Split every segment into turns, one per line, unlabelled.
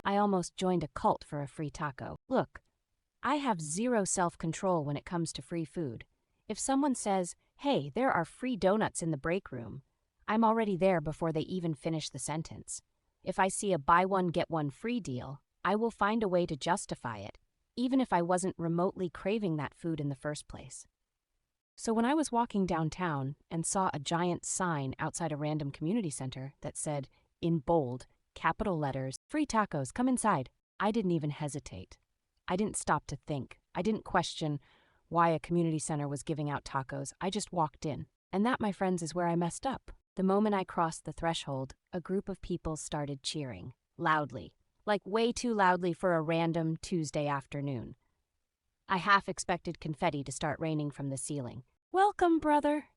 I almost joined a cult for a free taco. Look, I have zero self-control when it comes to free food. If someone says, "Hey, there are free donuts in the break room," I'm already there before they even finish the sentence. If I see a buy one get one free deal, I will find a way to justify it, even if I wasn't remotely craving that food in the first place. So when I was walking downtown and saw a giant sign outside a random community center that said, in bold, capital letters, "Free tacos, come inside," I didn't even hesitate. I didn't stop to think. I didn't question why a community center was giving out tacos. I just walked in. And that, my friends, is where I messed up. The moment I crossed the threshold, a group of people started cheering, loudly, like way too loudly for a random Tuesday afternoon. I half expected confetti to start raining from the ceiling. "Welcome, brother,"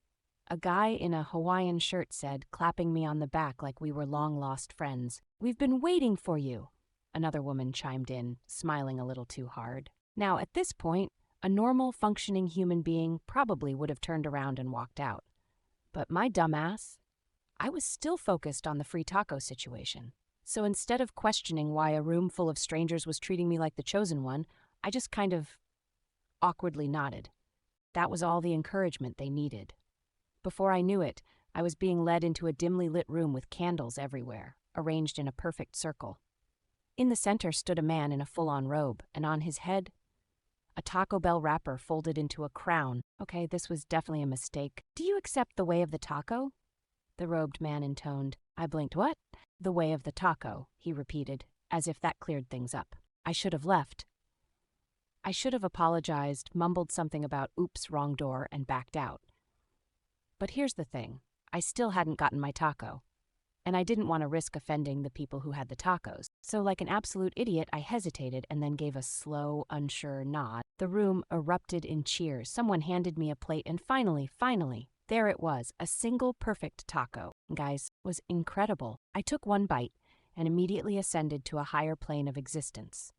a guy in a Hawaiian shirt said, clapping me on the back like we were long-lost friends. "We've been waiting for you," another woman chimed in, smiling a little too hard. Now, at this point, a normal, functioning human being probably would have turned around and walked out. But my dumbass, I was still focused on the free taco situation. So instead of questioning why a room full of strangers was treating me like the chosen one, I just kind of awkwardly nodded. That was all the encouragement they needed. Before I knew it, I was being led into a dimly lit room with candles everywhere, arranged in a perfect circle. In the center stood a man in a full-on robe, and on his head, a Taco Bell wrapper folded into a crown. Okay, this was definitely a mistake. "Do you accept the way of the taco?" the robed man intoned. I blinked. "What?" "The way of the taco," he repeated, as if that cleared things up. I should have left. I should have apologized, mumbled something about "oops, wrong door," and backed out. But here's the thing. I still hadn't gotten my taco, and I didn't want to risk offending the people who had the tacos. So like an absolute idiot, I hesitated and then gave a slow, unsure nod. The room erupted in cheers. Someone handed me a plate, and finally, there it was, a single perfect taco. Guys, it was incredible. I took one bite and immediately ascended to a higher plane of existence.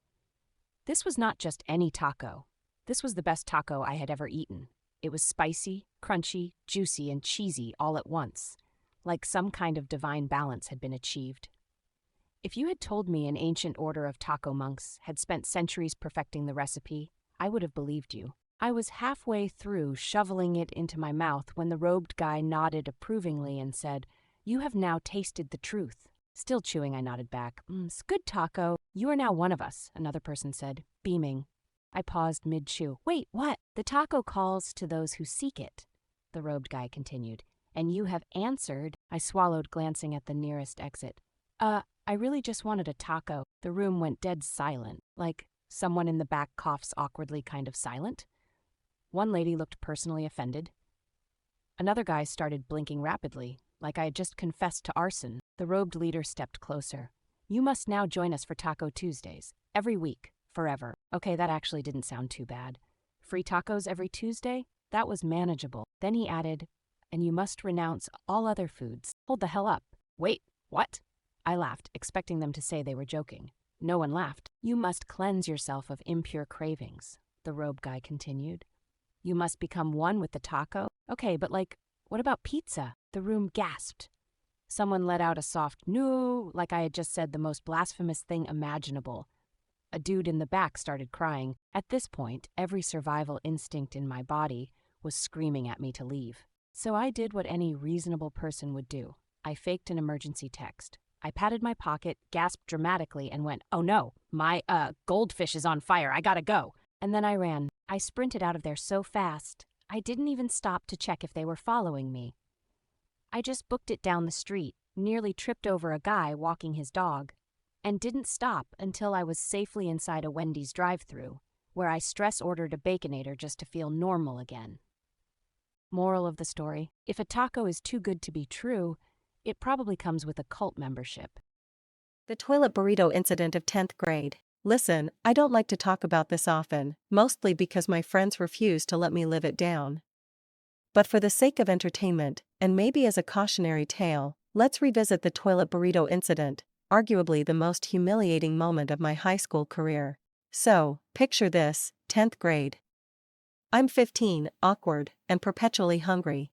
This was not just any taco. This was the best taco I had ever eaten. It was spicy, crunchy, juicy, and cheesy all at once, like some kind of divine balance had been achieved. If you had told me an ancient order of taco monks had spent centuries perfecting the recipe, I would have believed you. I was halfway through shoveling it into my mouth when the robed guy nodded approvingly and said, "You have now tasted the truth." Still chewing, I nodded back. "It's good taco. You are now one of us," another person said, beaming. I paused mid-chew. "Wait, what?" "The taco calls to those who seek it," the robed guy continued. "And you have answered." I swallowed, glancing at the nearest exit. I really just wanted a taco." The room went dead silent, like someone in the back coughs awkwardly, kind of silent. One lady looked personally offended. Another guy started blinking rapidly, like I had just confessed to arson. The robed leader stepped closer. "You must now join us for Taco Tuesdays, every week, forever." Okay, that actually didn't sound too bad. Free tacos every Tuesday? That was manageable. Then he added, "And you must renounce all other foods." Hold the hell up. Wait, what? I laughed, expecting them to say they were joking. No one laughed. "You must cleanse yourself of impure cravings," the robe guy continued. "You must become one with the taco." Okay, but what about pizza? The room gasped. Someone let out a soft "no," like I had just said the most blasphemous thing imaginable. A dude in the back started crying. At this point, every survival instinct in my body was screaming at me to leave. So I did what any reasonable person would do. I faked an emergency text. I patted my pocket, gasped dramatically, and went, "Oh no, my, goldfish is on fire, I gotta go." And then I ran. I sprinted out of there so fast, I didn't even stop to check if they were following me. I just booked it down the street, nearly tripped over a guy walking his dog, and didn't stop until I was safely inside a Wendy's drive-thru, where I stress-ordered a Baconator just to feel normal again. Moral of the story: if a taco is too good to be true, it probably comes with a cult membership.
The toilet burrito incident of 10th grade. Listen, I don't like to talk about this often, mostly because my friends refuse to let me live it down. But for the sake of entertainment, and maybe as a cautionary tale, let's revisit the toilet burrito incident, arguably the most humiliating moment of my high school career. So, picture this, 10th grade. I'm 15, awkward, and perpetually hungry.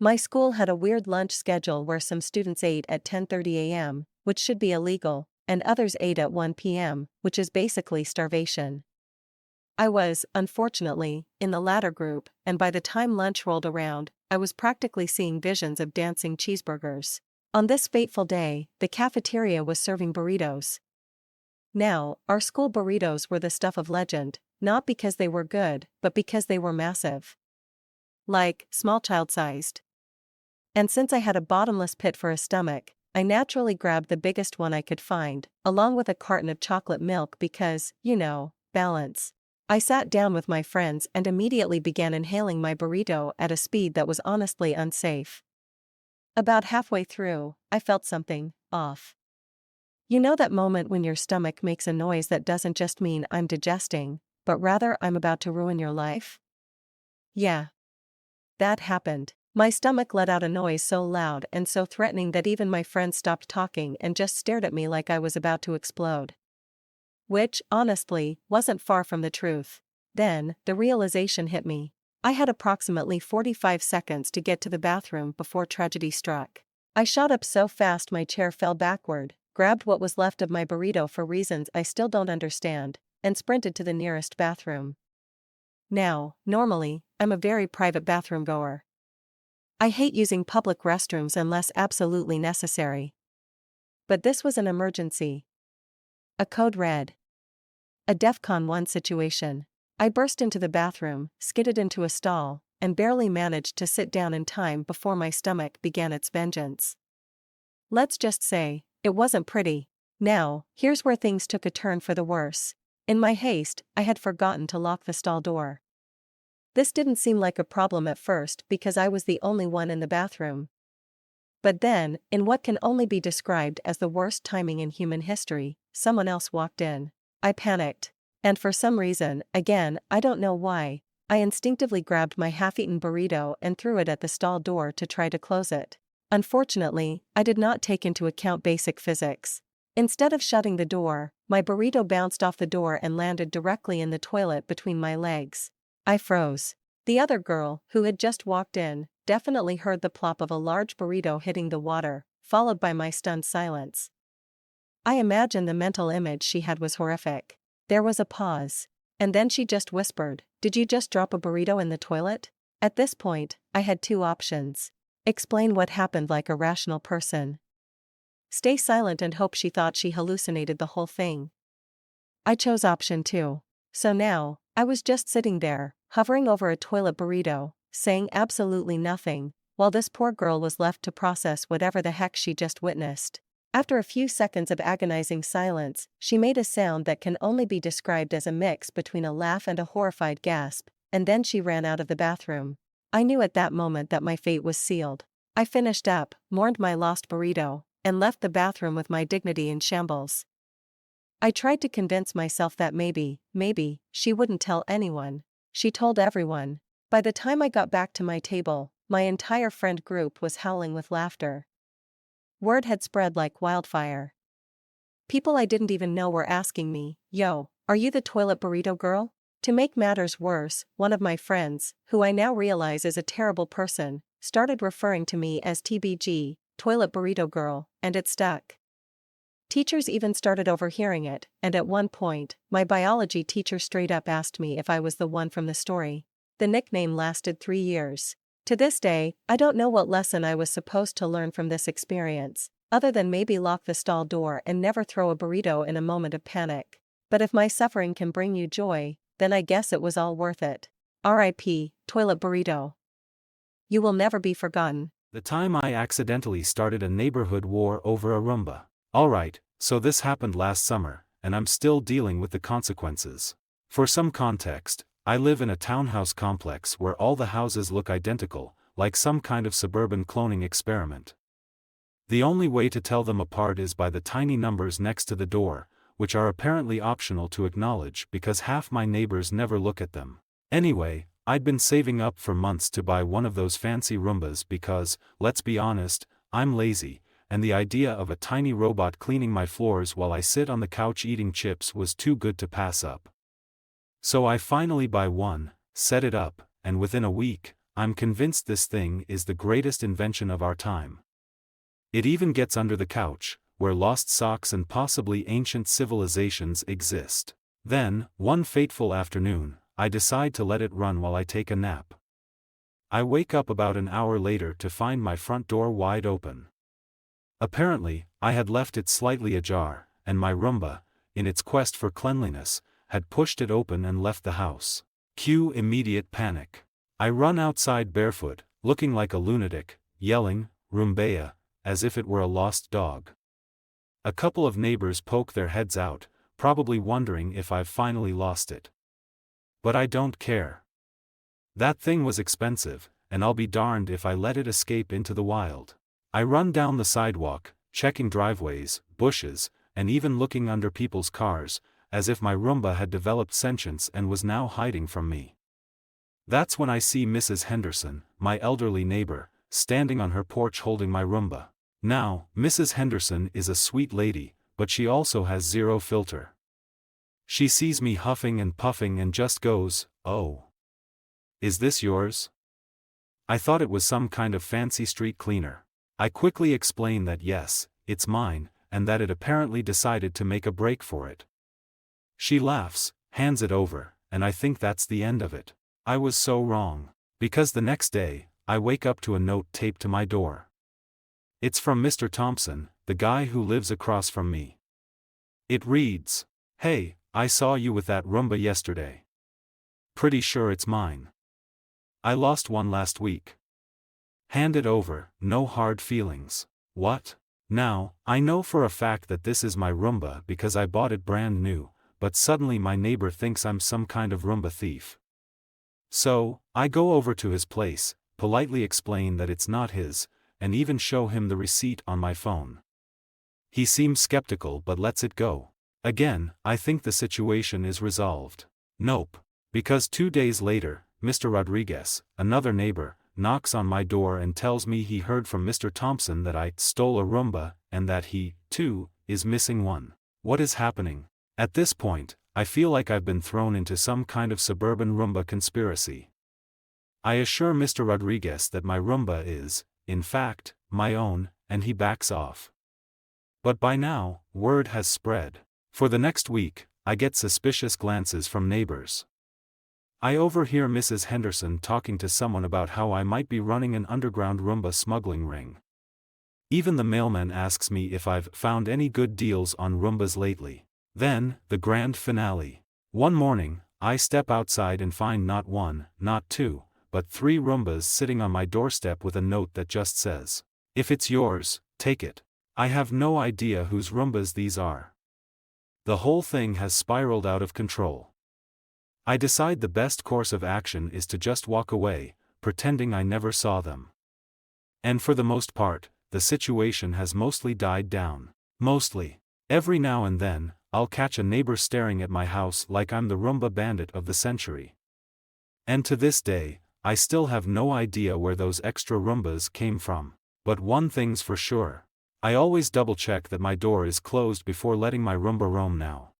My school had a weird lunch schedule where some students ate at 10:30 a.m., which should be illegal, and others ate at 1 p.m., which is basically starvation. I was, unfortunately, in the latter group, and by the time lunch rolled around, I was practically seeing visions of dancing cheeseburgers. On this fateful day, the cafeteria was serving burritos. Now, our school burritos were the stuff of legend, not because they were good, but because they were massive. Like, small child-sized. And since I had a bottomless pit for a stomach, I naturally grabbed the biggest one I could find, along with a carton of chocolate milk because, balance. I sat down with my friends and immediately began inhaling my burrito at a speed that was honestly unsafe. About halfway through, I felt something off. You know that moment when your stomach makes a noise that doesn't just mean I'm digesting, but rather I'm about to ruin your life? Yeah. That happened. My stomach let out a noise so loud and so threatening that even my friends stopped talking and just stared at me like I was about to explode. Which, honestly, wasn't far from the truth. Then, the realization hit me. I had approximately 45 seconds to get to the bathroom before tragedy struck. I shot up so fast my chair fell backward, grabbed what was left of my burrito for reasons I still don't understand, and sprinted to the nearest bathroom. Now, normally, I'm a very private bathroom goer. I hate using public restrooms unless absolutely necessary. But this was an emergency. A code red. A DEFCON 1 situation. I burst into the bathroom, skidded into a stall, and barely managed to sit down in time before my stomach began its vengeance. Let's just say, it wasn't pretty. Now, here's where things took a turn for the worse. In my haste, I had forgotten to lock the stall door. This didn't seem like a problem at first because I was the only one in the bathroom. But then, in what can only be described as the worst timing in human history, someone else walked in. I panicked. And for some reason, again, I don't know why, I instinctively grabbed my half-eaten burrito and threw it at the stall door to try to close it. Unfortunately, I did not take into account basic physics. Instead of shutting the door, my burrito bounced off the door and landed directly in the toilet between my legs. I froze. The other girl, who had just walked in, definitely heard the plop of a large burrito hitting the water, followed by my stunned silence. I imagine the mental image she had was horrific. There was a pause. And then she just whispered, "Did you just drop a burrito in the toilet?" At this point, I had two options. Explain what happened like a rational person. Stay silent and hope she thought she hallucinated the whole thing. I chose option 2. So now, I was just sitting there, hovering over a toilet burrito, saying absolutely nothing, while this poor girl was left to process whatever the heck she just witnessed. After a few seconds of agonizing silence, she made a sound that can only be described as a mix between a laugh and a horrified gasp, and then she ran out of the bathroom. I knew at that moment that my fate was sealed. I finished up, mourned my lost burrito, and left the bathroom with my dignity in shambles. I tried to convince myself that maybe, she wouldn't tell anyone. She told everyone. By the time I got back to my table, my entire friend group was howling with laughter. Word had spread like wildfire. People I didn't even know were asking me, "Yo, are you the toilet burrito girl?" To make matters worse, one of my friends, who I now realize is a terrible person, started referring to me as TBG, toilet burrito girl, and it stuck. Teachers even started overhearing it, and at one point, my biology teacher straight up asked me if I was the one from the story. The nickname lasted 3 years. To this day, I don't know what lesson I was supposed to learn from this experience, other than maybe lock the stall door and never throw a burrito in a moment of panic. But if my suffering can bring you joy, then I guess it was all worth it. R.I.P. Toilet burrito. You will never be forgotten.
The time I accidentally started a neighborhood war over a Roomba. Alright, so this happened last summer, and I'm still dealing with the consequences. For some context, I live in a townhouse complex where all the houses look identical, like some kind of suburban cloning experiment. The only way to tell them apart is by the tiny numbers next to the door, which are apparently optional to acknowledge because half my neighbors never look at them. Anyway, I'd been saving up for months to buy one of those fancy Roombas because, let's be honest, I'm lazy, and the idea of a tiny robot cleaning my floors while I sit on the couch eating chips was too good to pass up. So I finally buy one, set it up, and within a week, I'm convinced this thing is the greatest invention of our time. It even gets under the couch, where lost socks and possibly ancient civilizations exist. Then, one fateful afternoon, I decide to let it run while I take a nap. I wake up about an hour later to find my front door wide open. Apparently, I had left it slightly ajar, and my Roomba, in its quest for cleanliness, had pushed it open and left the house. Cue immediate panic. I run outside barefoot, looking like a lunatic, yelling, "Roombaya," as if it were a lost dog. A couple of neighbors poke their heads out, probably wondering if I've finally lost it. But I don't care. That thing was expensive, and I'll be darned if I let it escape into the wild. I run down the sidewalk, checking driveways, bushes, and even looking under people's cars, as if my Roomba had developed sentience and was now hiding from me. That's when I see Mrs. Henderson, my elderly neighbor, standing on her porch holding my Roomba. Now, Mrs. Henderson is a sweet lady, but she also has zero filter. She sees me huffing and puffing and just goes, "Oh. Is this yours? I thought it was some kind of fancy street cleaner." I quickly explain that yes, it's mine, and that it apparently decided to make a break for it. She laughs, hands it over, and I think that's the end of it. I was so wrong. Because the next day, I wake up to a note taped to my door. It's from Mr. Thompson, the guy who lives across from me. It reads, "Hey, I saw you with that Roomba yesterday. Pretty sure it's mine. I lost one last week. Hand it over, no hard feelings." What? Now, I know for a fact that this is my Roomba because I bought it brand new, but suddenly my neighbor thinks I'm some kind of Roomba thief. So, I go over to his place, politely explain that it's not his, and even show him the receipt on my phone. He seems skeptical but lets it go. Again, I think the situation is resolved. Nope. Because 2 days later, Mr. Rodriguez, another neighbor, knocks on my door and tells me he heard from Mr. Thompson that I stole a Roomba, and that he, too, is missing one. What is happening? At this point, I feel like I've been thrown into some kind of suburban Roomba conspiracy. I assure Mr. Rodriguez that my Roomba is, in fact, my own, and he backs off. But by now, word has spread. For the next week, I get suspicious glances from neighbors. I overhear Mrs. Henderson talking to someone about how I might be running an underground Roomba smuggling ring. Even the mailman asks me if I've found any good deals on Roombas lately. Then, the grand finale. One morning, I step outside and find not one, not two, but 3 Roombas sitting on my doorstep with a note that just says, "If it's yours, take it." I have no idea whose Roombas these are. The whole thing has spiraled out of control. I decide the best course of action is to just walk away, pretending I never saw them. And for the most part, the situation has mostly died down. Mostly. Every now and then, I'll catch a neighbor staring at my house like I'm the Roomba bandit of the century. And to this day, I still have no idea where those extra Roombas came from. But one thing's for sure. I always double-check that my door is closed before letting my Roomba roam now.